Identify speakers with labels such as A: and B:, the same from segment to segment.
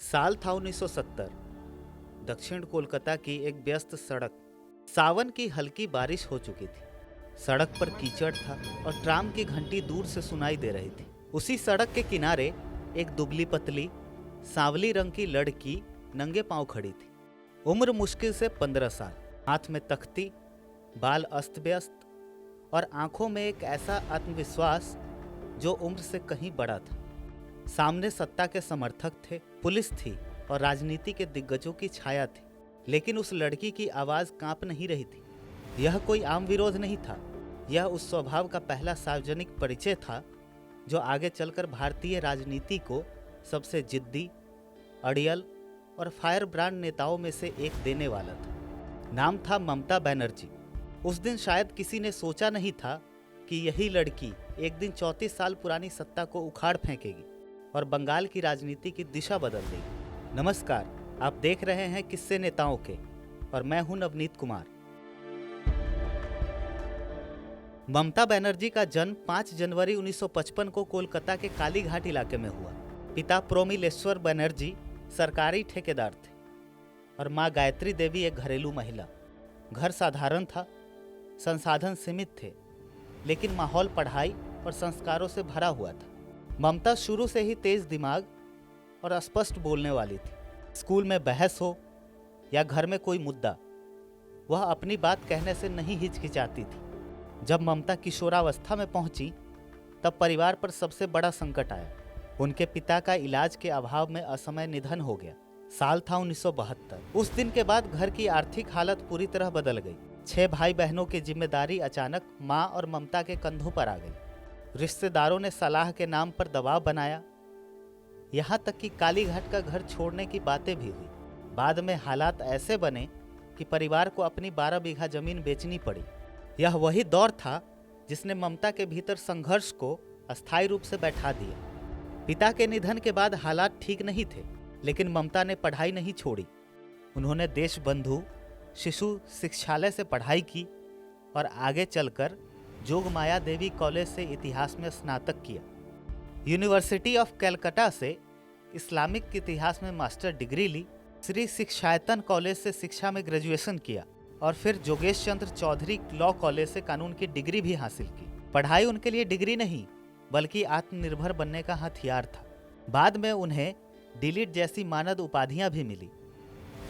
A: साल था 1970। दक्षिण कोलकाता की एक व्यस्त सड़क। सावन की हल्की बारिश हो चुकी थी। सड़क पर कीचड़ था और ट्राम की घंटी दूर से सुनाई दे रही थी। उसी सड़क के किनारे एक दुबली पतली सांवली रंग की लड़की नंगे पांव खड़ी थी। उम्र मुश्किल से 15 साल। हाथ में तख्ती, बाल अस्त व्यस्त और आंखों में एक ऐसा आत्मविश्वास जो उम्र से कहीं बड़ा था। सामने सत्ता के समर्थक थे, पुलिस थी और राजनीति के दिग्गजों की छाया थी। लेकिन उस लड़की की आवाज कांप नहीं रही थी। यह कोई आम विरोध नहीं था। यह उस स्वभाव का पहला सार्वजनिक परिचय था जो आगे चलकर भारतीय राजनीति को सबसे जिद्दी, अड़ियल और फायर ब्रांड नेताओं में से एक देने वाला था। नाम था ममता बनर्जी। उस दिन शायद किसी ने सोचा नहीं था कि यही लड़की एक दिन 34 साल पुरानी सत्ता को उखाड़ फेंकेगी और बंगाल की राजनीति की दिशा बदल देगी। नमस्कार, आप देख रहे हैं किस्से नेताओं के और मैं हूं नवनीत कुमार। ममता बनर्जी का जन्म 5 जनवरी 1955 को कोलकाता के कालीघाट इलाके में हुआ। पिता प्रोमिलेश्वर बनर्जी सरकारी ठेकेदार थे और मां गायत्री देवी एक घरेलू महिला। घर साधारण था, संसाधन सीमित थे, लेकिन माहौल पढ़ाई और संस्कारों से भरा हुआ था। ममता शुरू से ही तेज दिमाग और स्पष्ट बोलने वाली थी। स्कूल में बहस हो या घर में कोई मुद्दा, वह अपनी बात कहने से नहीं हिचकिचाती थी। जब ममता किशोरावस्था में पहुंची तब परिवार पर सबसे बड़ा संकट आया। उनके पिता का इलाज के अभाव में असमय निधन हो गया। साल था 1972। उस दिन के बाद घर की आर्थिक हालत पूरी तरह बदल गई। 6 भाई बहनों की जिम्मेदारी अचानक मां और ममता के कंधों पर आ गई। रिश्तेदारों ने सलाह के नाम पर दबाव बनाया, यहाँ तक कि कालीघाट का घर छोड़ने की बातें भी हुई। बाद में हालात ऐसे बने कि परिवार को अपनी 12 बीघा जमीन बेचनी पड़ी। यह वही दौर था जिसने ममता के भीतर संघर्ष को अस्थायी रूप से बैठा दिया। पिता के निधन के बाद हालात ठीक नहीं थे, लेकिन ममता ने पढ़ाई नहीं छोड़ी। उन्होंने देशबंधु शिशु शिक्षालय से पढ़ाई की और आगे चलकर जोगमाया देवी कॉलेज से इतिहास में स्नातक किया। यूनिवर्सिटी ऑफ कलकत्ता से इस्लामिक इतिहास में मास्टर डिग्री ली। श्री शिक्षायतन कॉलेज से शिक्षा में ग्रेजुएशन किया और फिर जोगेश चंद्र चौधरी लॉ कॉलेज से कानून की डिग्री भी हासिल की। पढ़ाई उनके लिए डिग्री नहीं बल्कि आत्मनिर्भर बनने का हथियार था। बाद में उन्हें डिलीट जैसी मानद उपाधियां भी मिली,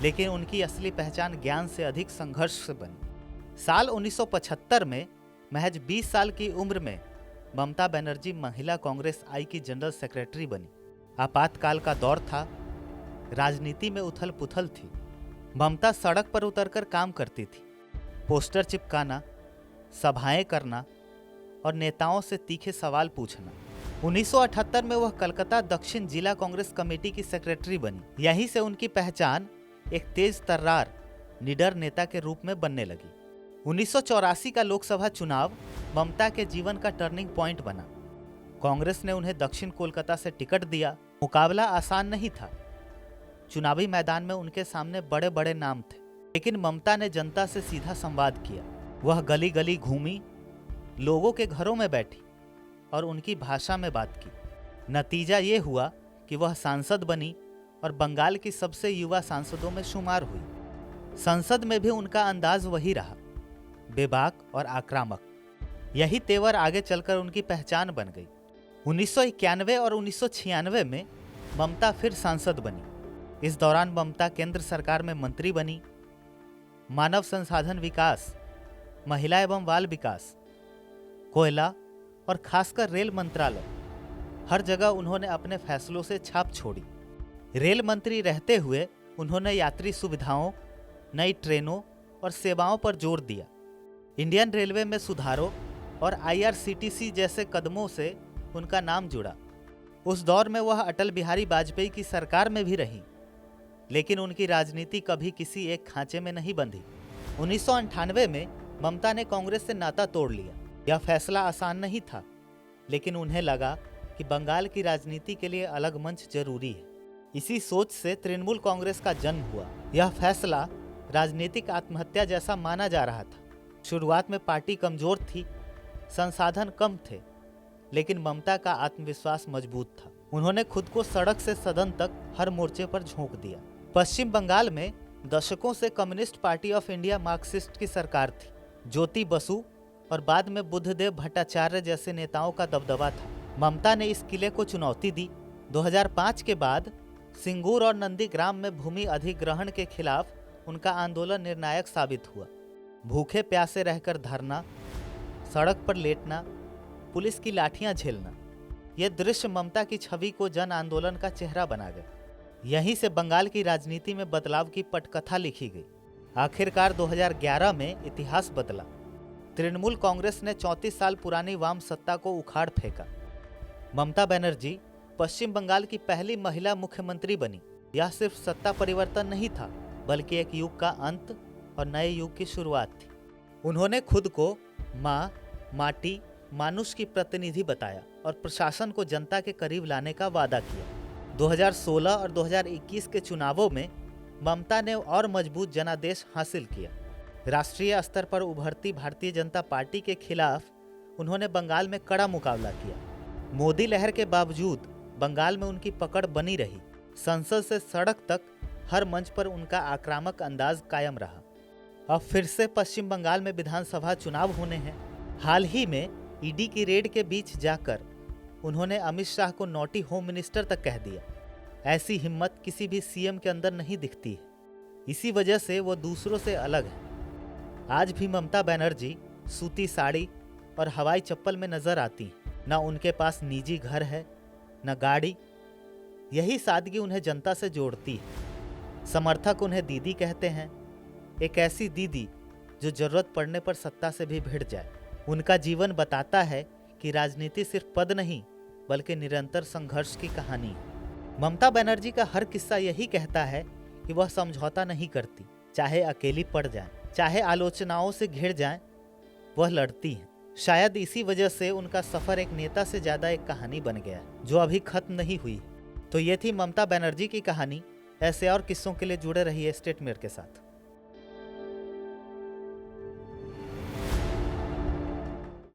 A: लेकिन उनकी असली पहचान ज्ञान से अधिक संघर्ष से बनी। साल 1975 में महज 20 साल की उम्र में ममता बनर्जी महिला कांग्रेस आई की जनरल सेक्रेटरी बनी। आपातकाल का दौर था, राजनीति में उथल पुथल थी। ममता सड़क पर उतरकर काम करती थी, पोस्टर चिपकाना, सभाएं करना और नेताओं से तीखे सवाल पूछना। 1978 में वह कलकत्ता दक्षिण जिला कांग्रेस कमेटी की सेक्रेटरी बनी। यहीं से उनकी पहचान एक तेज तर्रार, निडर नेता के रूप में बनने लगी। 1984 का लोकसभा चुनाव ममता के जीवन का टर्निंग पॉइंट बना। कांग्रेस ने उन्हें दक्षिण कोलकाता से टिकट दिया। मुकाबला आसान नहीं था। चुनावी मैदान में उनके सामने बड़े बड़े नाम थे, लेकिन ममता ने जनता से सीधा संवाद किया। वह गली गली घूमी, लोगों के घरों में बैठी और उनकी भाषा में बात की। नतीजा ये हुआ कि वह सांसद बनी और बंगाल की सबसे युवा सांसदों में शुमार हुई। संसद में भी उनका अंदाज वही रहा, बेबाक और आक्रामक। यही तेवर आगे चलकर उनकी पहचान बन गई। 1991 और 1996 में ममता फिर सांसद बनी। इस दौरान ममता केंद्र सरकार में मंत्री बनी। मानव संसाधन विकास, महिला एवं बाल विकास, कोयला और खासकर रेल मंत्रालय, हर जगह उन्होंने अपने फैसलों से छाप छोड़ी। रेल मंत्री रहते हुए उन्होंने यात्री सुविधाओं, नई ट्रेनों और सेवाओं पर जोर दिया। इंडियन रेलवे में सुधारों और IRCTC जैसे कदमों से उनका नाम जुड़ा। उस दौर में वह अटल बिहारी वाजपेयी की सरकार में भी रही, लेकिन उनकी राजनीति कभी किसी एक खांचे में नहीं बंधी। 1998 में ममता ने कांग्रेस से नाता तोड़ लिया। यह फैसला आसान नहीं था, लेकिन उन्हें लगा कि बंगाल की राजनीति के लिए अलग मंच जरूरी है। इसी सोच से तृणमूल कांग्रेस का जन्म हुआ। यह फैसला राजनीतिक आत्महत्या जैसा माना जा रहा था। शुरुआत में पार्टी कमजोर थी, संसाधन कम थे, लेकिन ममता का आत्मविश्वास मजबूत था। उन्होंने खुद को सड़क से सदन तक हर मोर्चे पर झोंक दिया। पश्चिम बंगाल में दशकों से communist party of India Marxist की सरकार थी। ज्योति बसु और बाद में बुद्धदेव भट्टाचार्य जैसे नेताओं का दबदबा था। ममता ने इस किले को चुनौती दी। 2005 के बाद सिंगूर और नंदीग्राम में भूमि अधिग्रहण के खिलाफ उनका आंदोलन निर्णायक साबित हुआ। भूखे प्यासे रहकर धरना, सड़क पर लेटना, पुलिस की लाठियां झेलना, यह दृश्य ममता की छवि को जन आंदोलन का चेहरा बना गया। यहीं से बंगाल की राजनीति में बदलाव की पटकथा लिखी गई। आखिरकार 2011 में इतिहास बदला। तृणमूल कांग्रेस ने 34 साल पुरानी वाम सत्ता को उखाड़ फेंका। ममता बनर्जी पश्चिम बंगाल की पहली महिला मुख्यमंत्री बनी। यह सिर्फ सत्ता परिवर्तन नहीं था, बल्कि एक युग का अंत और नए युग की शुरुआत थी। उन्होंने खुद को माँ, माटी, मानुष की प्रतिनिधि बताया और प्रशासन को जनता के करीब लाने का वादा किया। 2016 और 2021 के चुनावों में ममता ने और मजबूत जनादेश हासिल किया। राष्ट्रीय स्तर पर उभरती भारतीय जनता पार्टी के खिलाफ उन्होंने बंगाल में कड़ा मुकाबला किया। मोदी लहर के बावजूद बंगाल में उनकी पकड़ बनी रही। संसद से सड़क तक हर मंच पर उनका आक्रामक अंदाज कायम रहा। अब फिर से पश्चिम बंगाल में विधानसभा चुनाव होने हैं। हाल ही में ईडी की रेड के बीच जाकर उन्होंने अमित शाह को नॉटी होम मिनिस्टर तक कह दिया। ऐसी हिम्मत किसी भी सीएम के अंदर नहीं दिखती है। इसी वजह से वो दूसरों से अलग है। आज भी ममता बनर्जी सूती साड़ी और हवाई चप्पल में नजर आती हैं। न उनके पास निजी घर है, न गाड़ी। यही सादगी उन्हें जनता से जोड़ती है। समर्थक उन्हें दीदी कहते हैं, एक ऐसी दीदी जो जरूरत पड़ने पर सत्ता से भी भिड़ जाए। उनका जीवन बताता है कि राजनीति सिर्फ पद नहीं, बल्कि निरंतर संघर्ष की कहानी है। ममता बनर्जी का हर किस्सा यही कहता है कि वह समझौता नहीं करती। चाहे अकेली पड़ जाए, चाहे आलोचनाओं से घिर जाए, वह लड़ती है। शायद इसी वजह से उनका सफर एक नेता से ज्यादा एक कहानी बन गया है, जो अभी खत्म नहीं हुई। तो ये थी ममता बनर्जी की कहानी। ऐसे और किस्सों के लिए जुड़े रहिए स्टेट मेयर के साथ।